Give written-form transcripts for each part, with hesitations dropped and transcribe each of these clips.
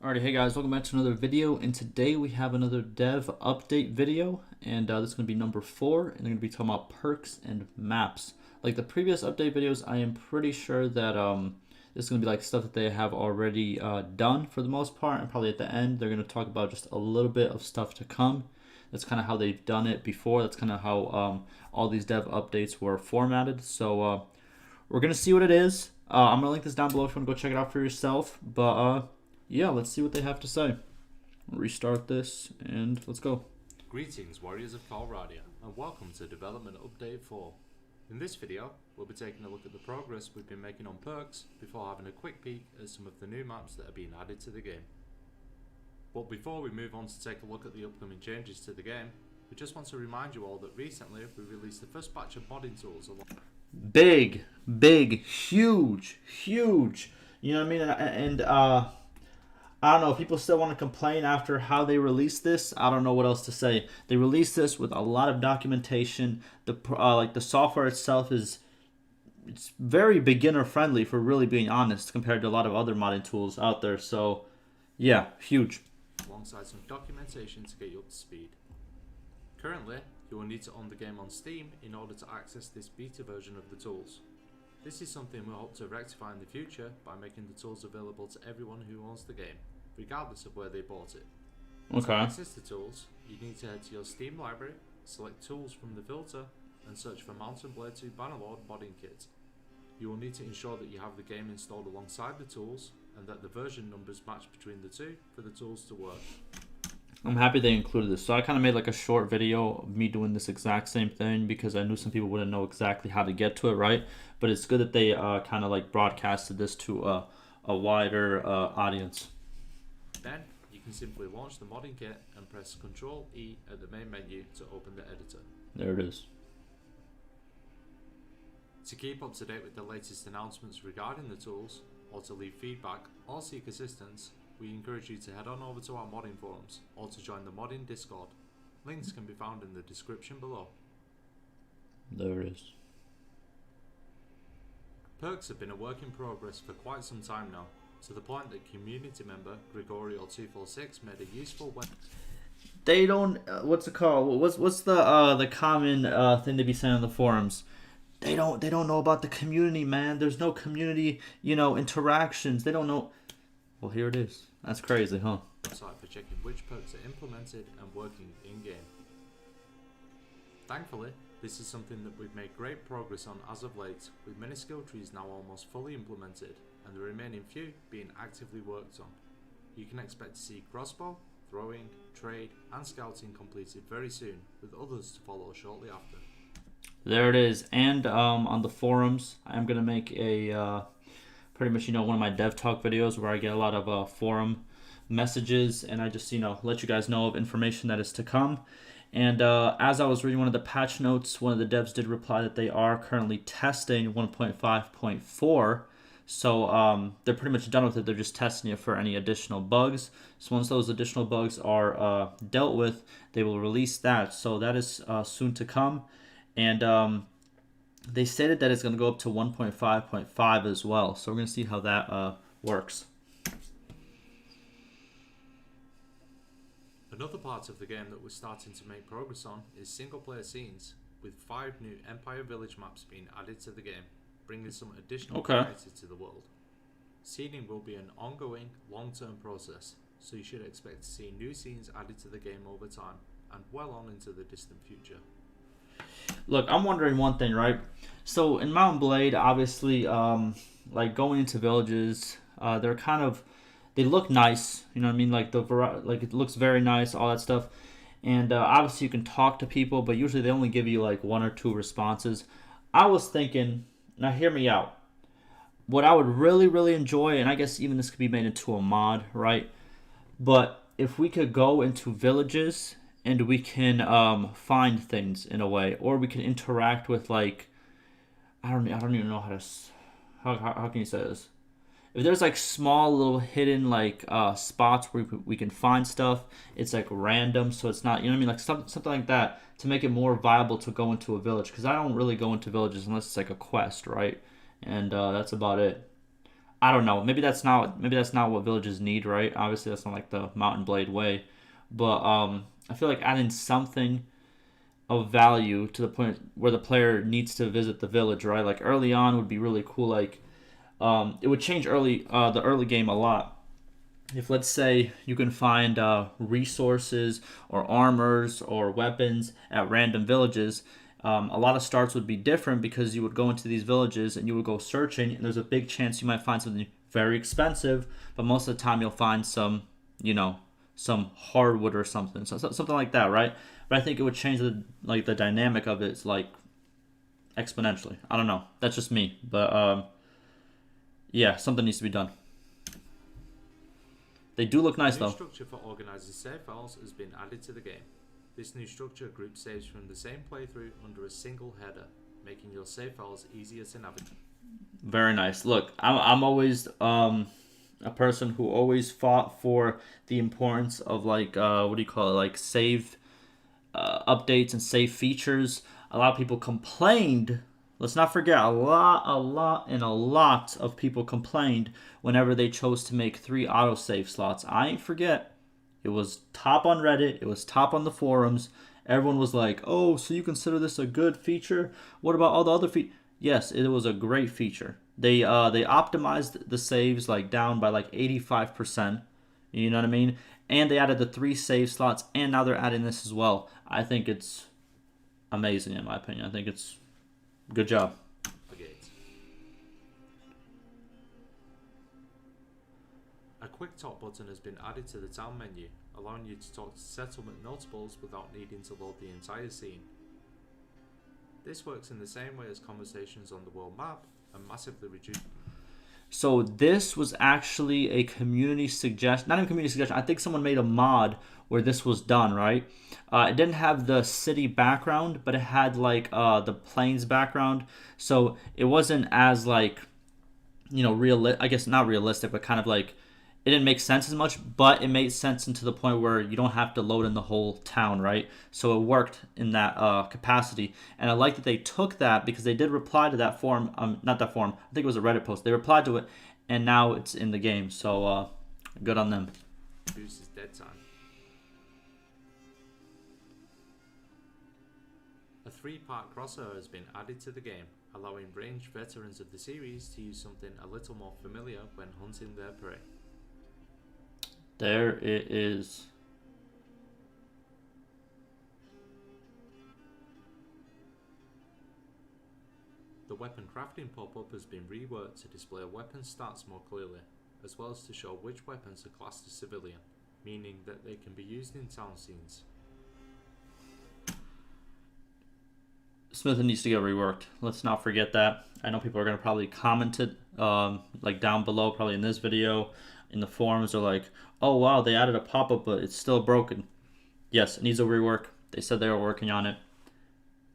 Alrighty, hey guys, welcome back to another video, and today we have another dev update video, and this is going to be number 4, and I'm going to be talking about perks and maps. Like the previous update videos, I am pretty sure that this is going to be like stuff that they have already done for the most part, and probably at the end they're going to talk about just a little bit of stuff to come. That's kind of how they've done it before. That's kind of how all these dev updates were formatted. So we're going to see what it is. I'm going to link this down below if you want to go check it out for yourself, but yeah, let's see what they have to say. Restart this and let's go. Greetings warriors of Calradia, and welcome to Development Update 4. In this video, we'll be taking a look at the progress we've been making on perks before having a quick peek at some of the new maps that are being added to the game. But before we move on to take a look at the upcoming changes to the game, we just want to remind you all that recently we released the first batch of modding tools along. Big, huge. You know what I mean? And I don't know, people still want to complain after how they released this. I don't know what else to say. They released this with a lot of documentation. The software itself it's very beginner friendly, for really being honest, compared to a lot of other modding tools out there. So yeah, huge. Alongside some documentation to get you up to speed. Currently, you will need to own the game on Steam in order to access this beta version of the tools. This is something we hope to rectify in the future by making the tools available to everyone who owns the game, regardless of where they bought it. Okay. To access the tools, you need to head to your Steam library, select Tools from the filter, and search for Mountain Blade 2 Bannerlord modding kit. You will need to ensure that you have the game installed alongside the tools, and that the version numbers match between the two for the tools to work. I'm happy they included this. So I kind of made like a short video of me doing this exact same thing because I knew some people wouldn't know exactly how to get to it, right? But it's good that they kind of like broadcasted this to a wider audience. Then, you can simply launch the modding kit and press Ctrl E at the main menu to open the editor. There it is. To keep up to date with the latest announcements regarding the tools, or to leave feedback or seek assistance, we encourage you to head on over to our modding forums or to join the modding Discord. Links can be found in the description below. There it is. Perks have been a work in progress for quite some time now, to the point that community member Gregorio246 made a useful web. They don't. What's it called? What's the common thing to be saying on the forums? They don't know about the community, man. There's no community, interactions. They don't know. Well, here it is. That's crazy, huh? Website for checking which perks are implemented and working in game. Thankfully, this is something that we've made great progress on as of late, with many skill trees now almost fully implemented, and the remaining few being actively worked on. You can expect to see crossbow, throwing, trade, and scouting completed very soon, with others to follow shortly after. There it is. And on the forums, I'm gonna make a pretty much one of my dev talk videos where I get a lot of forum messages, and I just let you guys know of information that is to come. And as I was reading one of the patch notes, one of the devs did reply that they are currently testing 1.5.4. So they're pretty much done with it. They're just testing it for any additional bugs. So once those additional bugs are dealt with, they will release that. So that is soon to come. And they stated that it's going to go up to 1.5.5 as well. So we're going to see how that works. Another part of the game that we're starting to make progress on is single player scenes, with 5 new Empire Village maps being added to the game, bringing some additional variety to the world. Scening will be an ongoing, long-term process, so you should expect to see new scenes added to the game over time, and well on into the distant future. Look, I'm wondering one thing, right? So in Mountain Blade, obviously, like going into villages, they look nice. You know what I mean? Like it looks very nice, all that stuff. And obviously, you can talk to people, but usually they only give you like 1 or 2 responses. I was thinking, now hear me out. What I would really enjoy, and I guess even this could be made into a mod, right? But if we could go into villages and we can find things in a way, or we can interact with, like, I don't even know how can you say this? If there's like small little hidden like spots where we can find stuff, it's like random, so it's not, like something like that, to make it more viable to go into a village. Because I don't really go into villages unless it's like a quest, right? And that's about it. I don't know. Maybe that's not what villages need, right? Obviously, that's not like the Mountain Blade way, but I feel like adding something of value to the point where the player needs to visit the village, right? Like early on would be really cool. Like it would change the early game a lot. If let's say you can find resources or armors or weapons at random villages, a lot of starts would be different because you would go into these villages and you would go searching, and there's a big chance you might find something very expensive, but most of the time you'll find some, you know, some hardwood or something, something like that, right? But I think it would change the dynamic of it like exponentially. I don't know. That's just me, but yeah, something needs to be done. They do look A nice new though. structure for organising save files has been added to the game. This new structure groups saves from the same playthrough under a single header, making your save files easier to navigate. Very nice. Look, I'm always a person who always fought for the importance of like what do you call it, like save updates and save features. A lot of people complained. Let's not forget, a lot of people complained whenever they chose to make 3 autosave slots. I ain't forget. It was top on Reddit. It was top on the forums. Everyone was like, "Oh, so you consider this a good feature? What about all the other features?" Yes, it was a great feature. They optimized the saves like down by like 85%. You know what I mean? And they added the 3 save slots, and now they're adding this as well. I think it's amazing in my opinion. I think it's good job. A quick talk button has been added to the town menu, allowing you to talk to settlement notables without needing to load the entire scene. This works in the same way as conversations on the world map and massively reduces. So this was actually a community suggestion, not even community suggestion. I think someone made a mod where this was done, right? It didn't have the city background, but it had like the plains background. So it wasn't as like, you know, real. I guess not realistic, but kind of like it didn't make sense as much, but it made sense into the point where you don't have to load in the whole town, right? So it worked in that capacity, and I like that they took that because they did reply to that forum. Not that forum. I think it was a Reddit post. They replied to it, and now it's in the game. So good on them. Reduces dead time. A 3-part crossover has been added to the game, allowing ranged veterans of the series to use something a little more familiar when hunting their prey. There it is. The weapon crafting pop-up has been reworked to display a weapon's stats more clearly, as well as to show which weapons are classed as civilian, meaning that they can be used in town scenes. Smith needs to get reworked. Let's not forget that. I know people are going to probably comment it like down below, probably in this video. In the forums are like, oh wow, they added a pop-up, but it's still broken. Yes, it needs a rework. They said they were working on it.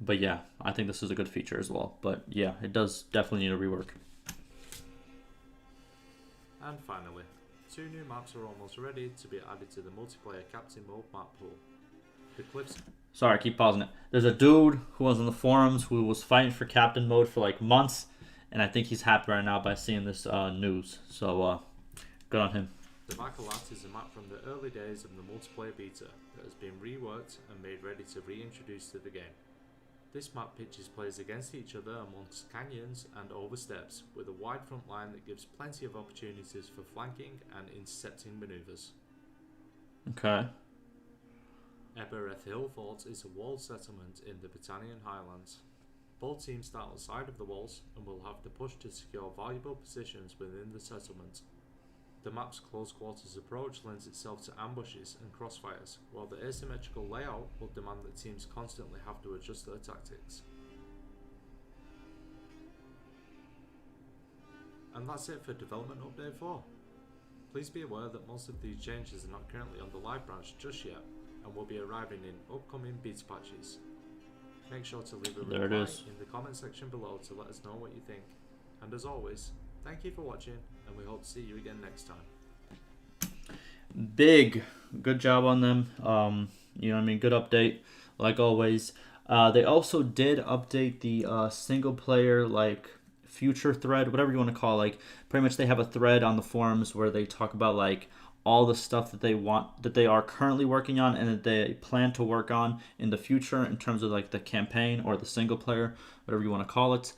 But yeah, I think this is a good feature as well. But yeah, it does definitely need a rework. And finally, 2 new maps are almost ready to be added to the multiplayer Captain Mode map pool. The Cliffs. Sorry, I keep pausing it. There's a dude who was on the forums who was fighting for Captain Mode for like months, and I think he's happy right now by seeing this news. So good on him. The Bacalat is a map from the early days of the multiplayer beta that has been reworked and made ready to reintroduce to the game. This map pitches players against each other amongst canyons and over steps, with a wide front line that gives plenty of opportunities for flanking and intercepting maneuvers. Okay. Ebereth Hill Fort is a walled settlement in the Britannian Highlands. Both teams start outside of the walls and will have to push to secure valuable positions within the settlement. The map's close quarters approach lends itself to ambushes and crossfires, while the asymmetrical layout will demand that teams constantly have to adjust their tactics. And that's it for Development Update 4. Please be aware that most of these changes are not currently on the live branch just yet, and will be arriving in upcoming beta patches. Make sure to leave a reply in the comment section below to let us know what you think. And as always, thank you for watching, and we hope to see you again next time. Good job on them. You know what I mean? Good update, like always. They also did update the single player like future thread, whatever you want to call it. Like pretty much they have a thread on the forums where they talk about like all the stuff that they want, that they are currently working on and that they plan to work on in the future in terms of like the campaign or the single player, whatever you want to call it.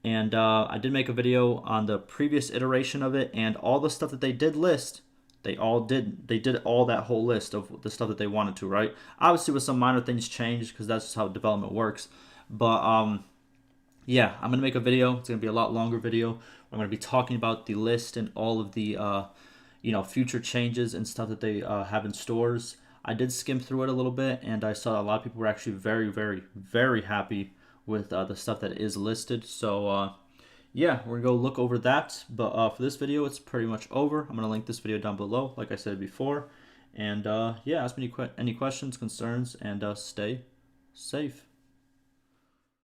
And I did make a video on the previous iteration of it, and all the stuff that they did list, they did all that whole list of the stuff that they wanted to, right? Obviously with some minor things changed because that's just how development works. But yeah, I'm gonna make a video. It's gonna be a lot longer video. I'm gonna be talking about the list and all of the future changes and stuff that they have in stores. I did skim through it a little bit, and I saw a lot of people were actually very, very, very happy with the stuff that is listed. So yeah, we're gonna go look over that. But for this video, it's pretty much over. I'm gonna link this video down below, like I said before. And yeah, ask me any questions, concerns, and stay safe.